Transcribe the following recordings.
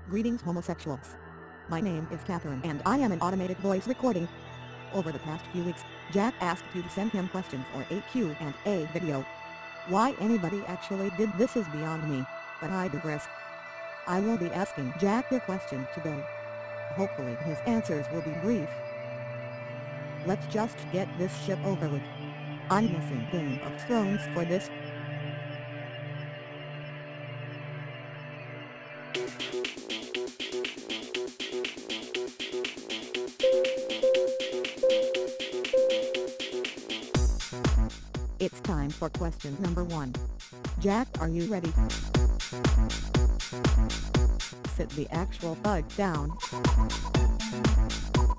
Greetings homosexuals. My name is Catherine and I am an automated voice recording. Over the past few weeks, Jack asked you to send him questions for a Q&A video. Why anybody actually did this is beyond me, but I digress. I will be asking Jack your question today. Hopefully his answers will be brief. Let's just get this shit over with. I'm missing Game of Thrones for this. It's time for question number 1. Jack, are you ready? Sit the actual fuck down.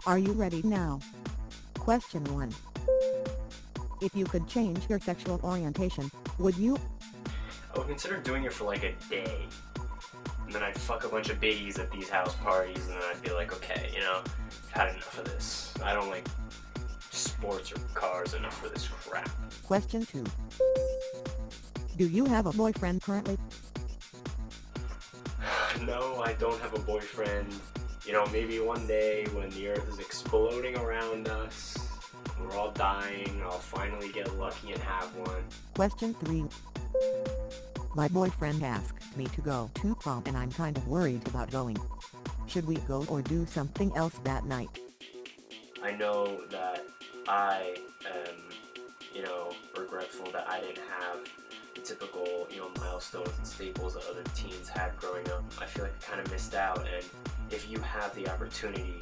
Are you ready now? Question 1. If you could change your sexual orientation, would you? I would consider doing it for like a day. And then I'd fuck a bunch of biddies at these house parties and then I'd be like, okay, I've had enough of this. I don't like sports or cars enough for this crap. Question 2. Do you have a boyfriend currently? No, I don't have a boyfriend. Maybe one day when the earth is exploding around us, we're all dying, I'll finally get lucky and have one. Question 3. My boyfriend asked me to go to prom and I'm kind of worried about going. Should we go or do something else that night? I know that I am, regretful that I didn't have the typical, milestones and staples that other teens had growing up. I feel like I kind of missed out, and if you have the opportunity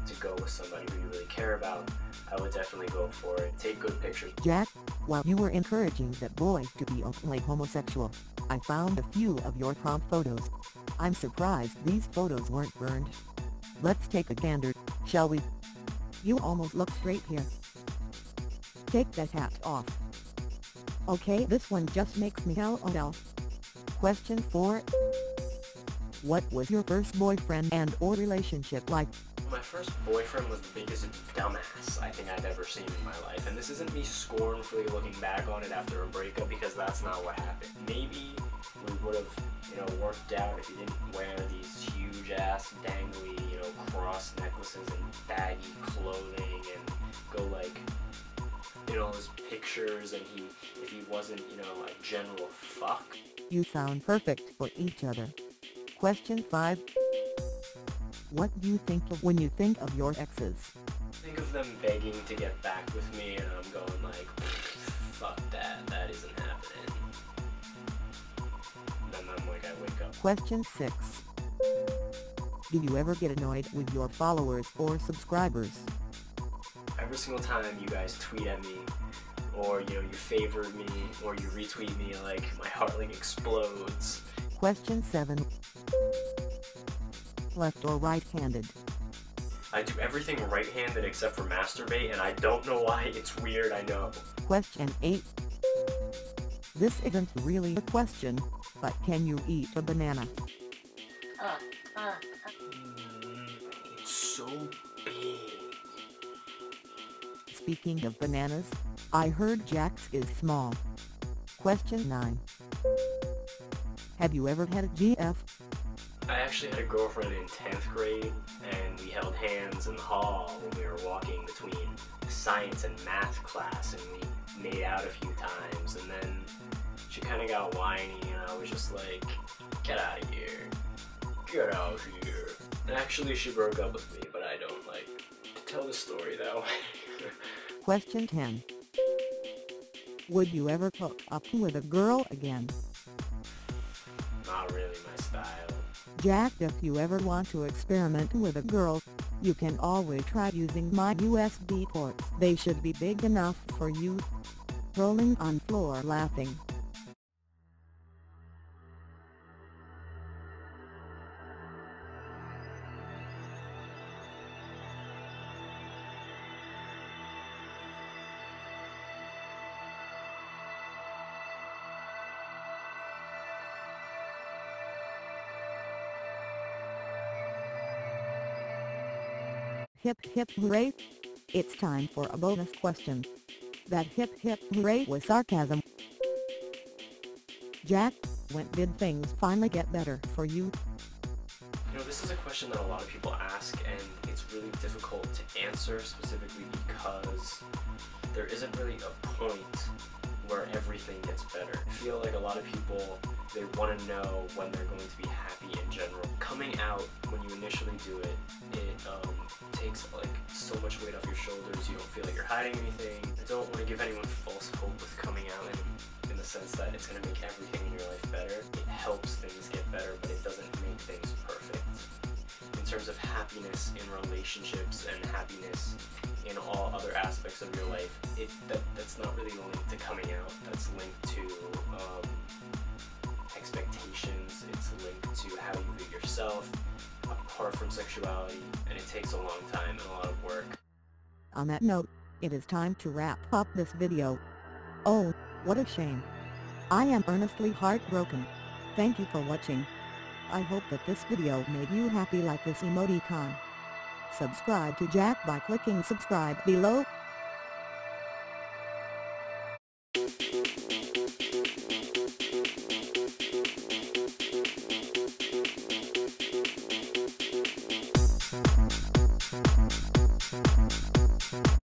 to go with somebody who you really care about, I would definitely go for it. Take good pictures. Jack, while you were encouraging that boy to be openly homosexual, I found a few of your prom photos. I'm surprised these photos weren't burned. Let's take a gander, shall we? You almost look straight here. Take that hat off. Okay, this one just makes me LOL. Question 4. What was your first boyfriend and or relationship like? My first boyfriend was the biggest dumbass I think I've ever seen in my life, and this isn't me scornfully looking back on it after a breakup, because that's not what happened. Maybe we would have, worked out if he didn't wear these huge ass dangly, cross necklaces and baggy clothing and go like, all his pictures, and if he wasn't, a general fuck. You sound perfect for each other. Question 5. What do you think of when you think of your exes? Think of them begging to get back with me and I'm going like, fuck that isn't happening. And then I'm like, I wake up. Question 6. Do you ever get annoyed with your followers or subscribers? Every single time you guys tweet at me, or you favorite me, or you retweet me, like my heart like explodes. Question 7. Left or right-handed? I do everything right-handed except for masturbate, and I don't know why. It's weird, I know. Question 8. This isn't really a question, but can you eat a banana? It's so big. Speaking of bananas, I heard Jack's is small. Question 9. Have you ever had a GF? I actually had a girlfriend in 10th grade, and we held hands in the hall when we were walking between science and math class, and we made out a few times, and then she kind of got whiny, and I was just like, get out of here. Get out of here. And actually she broke up with me, but I don't like to tell the story that way. Question 10. Would you ever hook up with a girl again? Not really my style. Jack, if you ever want to experiment with a girl, you can always try using my USB ports. They should be big enough for you. Rolling on floor laughing. Hip hip hooray! It's time for a bonus question. That hip hip hooray was sarcasm. Jack, when did things finally get better for you? This is a question that a lot of people ask, and it's really difficult to answer specifically because there isn't really a point where everything gets better. I feel like a lot of people, they want to know when they're going to be happy in general. Coming out, when you initially do it, it takes like so much weight off your shoulders. You don't feel like you're hiding anything. I don't want to give anyone false hope with coming out in the sense that it's going to make everything in your life better. It helps things get better, but it doesn't make things perfect. In terms of happiness in relationships and happiness in all other aspects of your life, that's not really linked to coming out. That's linked to expectations. It's linked to how you view yourself apart from sexuality, and it takes a long time and a lot of work. On that note, it is time to wrap up this video. Oh, what a shame. I am earnestly heartbroken. Thank you for watching. I hope that this video made you happy like this emoticon. Subscribe to Jack by clicking subscribe below.